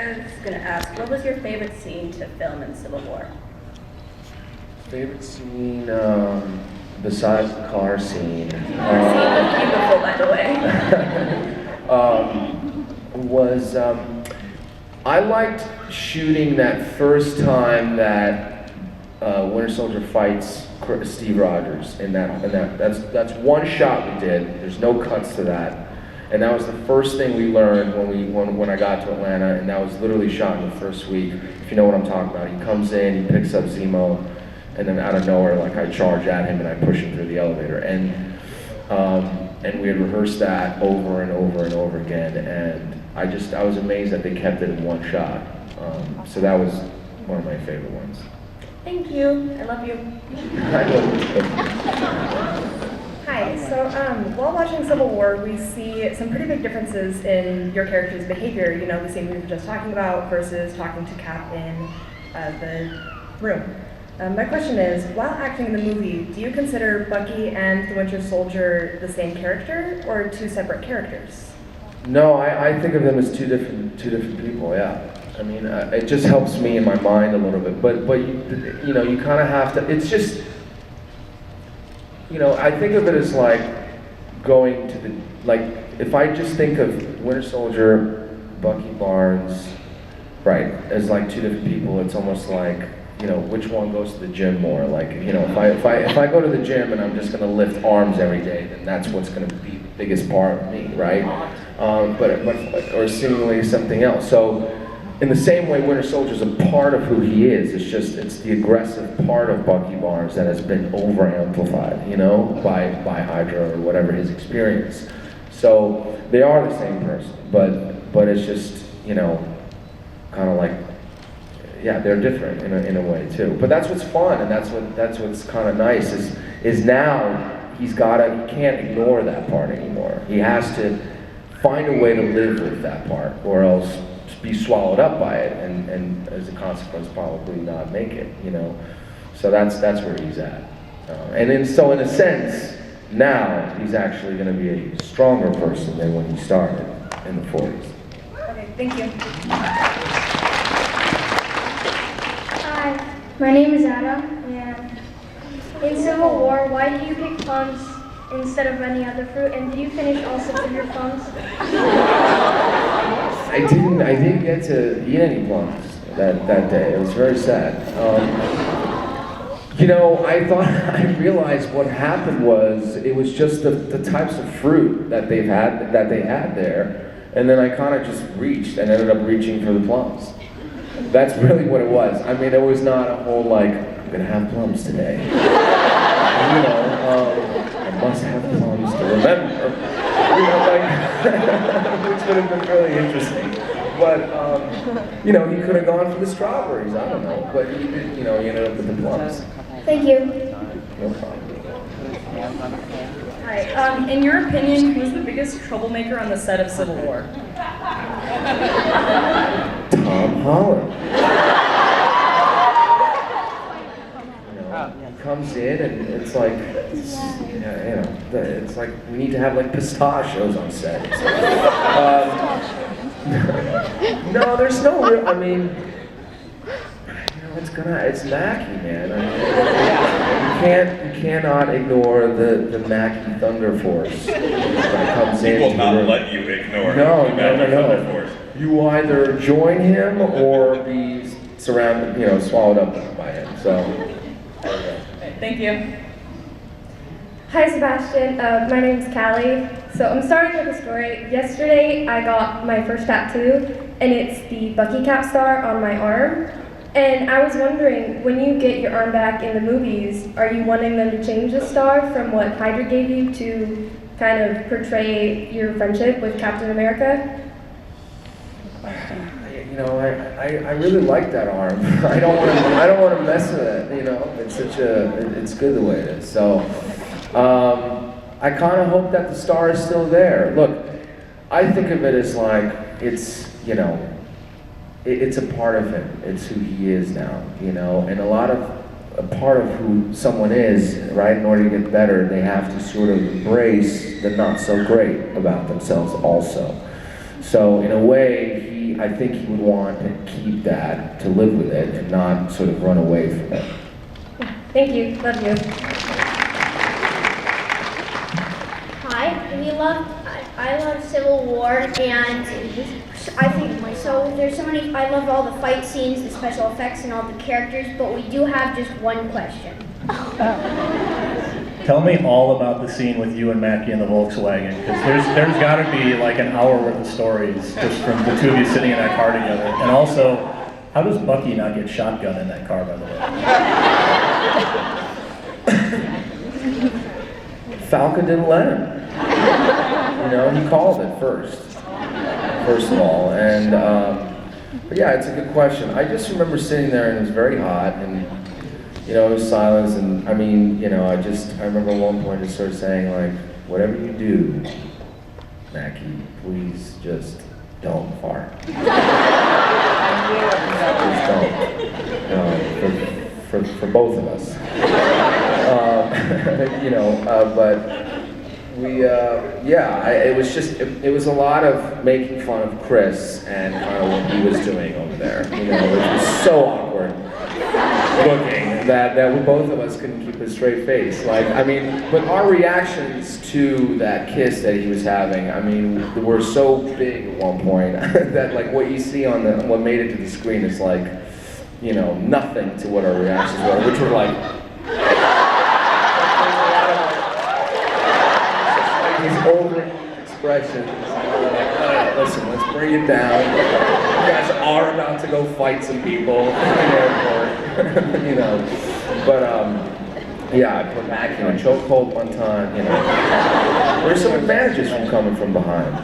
I was going to ask, what was your favorite scene to film in Civil War? Favorite scene, besides the car scene. The scene was beautiful, by the way. Was I liked shooting that first time that Winter Soldier fights Steve Rogers in that's one shot we did. There's no cuts to that, and that was the first thing we learned when I got to Atlanta, and that was literally shot in the first week. If you know what I'm talking about, he comes in, he picks up Zemo, and then out of nowhere, like I charge at him and I push him through the elevator, and we had rehearsed that over and over and over again, and I was amazed that they kept it in one shot. So that was one of my favorite ones. Thank you. I love you. I love you. Hi. So while watching Civil War, we see some pretty big differences in your character's behavior. You know, the scene we were just talking about versus talking to Cap in the room. My question is, while acting in the movie, do you consider Bucky and the Winter Soldier the same character or two separate characters? No, I think of them as two different people. Yeah, I mean, it just helps me in my mind a little bit. But you know, you kind of have to. It's just, you know, I think of it as like going to the if I just think of Winter Soldier, Bucky Barnes, right, as like two different people. It's almost like, you know, which one goes to the gym more? Like, you know, if I go to the gym and I'm just going to lift arms every day, then that's what's going to be the biggest part of me, right? Or seemingly something else. So, in the same way, Winter Soldier is a part of who he is. It's the aggressive part of Bucky Barnes that has been over-amplified, you know, by Hydra or whatever his experience. So they are the same person, but it's just, you know, kind of like, yeah, they're different in a way too. But that's what's fun, and that's what's kind of nice is now he can't ignore that part anymore. He has to find a way to live with that part, or else be swallowed up by it, and as a consequence, probably not make it. You know, so that's where he's at. So in a sense, now he's actually going to be a stronger person than when he started in the 40s. Okay, thank you. Hi, my name is Anna, and in Civil War, why did you pick plums instead of any other fruit, and did you finish all 6 of your plums? I didn't get to eat any plums that day. It was very sad. You know, I realized what happened was it was just the types of fruit that they had there, and then I kind of just reached and ended up reaching for the plums. That's really what it was. I mean, it was not a whole like, I'm gonna have plums today. You know, I must have plums to remember. You know, like, which would have been really interesting. But, you know, he could have gone for the strawberries, I don't know. But he did, you know, he ended up with the plums. Thank you. No problem. Hi. In your opinion, who's the biggest troublemaker on the set of Civil War? Tom Holland. You know, he comes in and it's like, it's like we need to have like pistachios on set. No, there's no real, I mean, you know, it's Mackie, man. I mean, you cannot ignore the Mackie Thunder Force that comes in. He will not let you ignore No. Thunder Force. You either join him or be surrounded, you know, swallowed up by him. So, Thank you. Hi, Sebastian. My name's Callie. So I'm starting with a story. Yesterday, I got my first tattoo, and it's the Bucky Cap star on my arm. And I was wondering, when you get your arm back in the movies, are you wanting them to change the star from what Hydra gave you to kind of portray your friendship with Captain America? you know, I really like that arm. I don't want to mess with it. You know, it's good the way it is. So I kind of hope that the star is still there. Look, I think of it as like it's it's a part of him. It's who he is now. You know, and a part of who someone is, right? In order to get better, they have to sort of embrace the not so great about themselves also. So in a way, he I think he would want to keep that, to live with it, and not sort of run away from it. Thank you. Love you. Hi, I love Civil War, and I think so. There's so many. I love all the fight scenes, the special effects, and all the characters. But we do have just one question. Tell me all about the scene with you and Mackie in the Volkswagen, because there's got to be like an hour worth of stories just from the two of you sitting in that car together. And also, how does Bucky not get shotgun in that car, by the way? Falcon didn't let him. You know, he called it first of all. And, but yeah, it's a good question. I just remember sitting there and it was very hot and, you know, it was silence and, I mean, you know, I remember at one point just sort of saying like, whatever you do, Mackie, please just don't fart. Just don't. For both of us. You know, but it was just, it was a lot of making fun of Chris and kind of what he was doing over there. You know, it was so awkward looking that we both of us couldn't keep a straight face. Like, I mean, but our reactions to that kiss that he was having, I mean, were so big at one point that like what you see on what made it to the screen is like, you know, nothing to what our reactions were, which were like, these over expressions. Like, listen, let's bring it down. You guys are about to go fight some people in the airport, you know. But yeah, I put Mackie in a chokehold one time, you know. There's some advantages from coming from behind.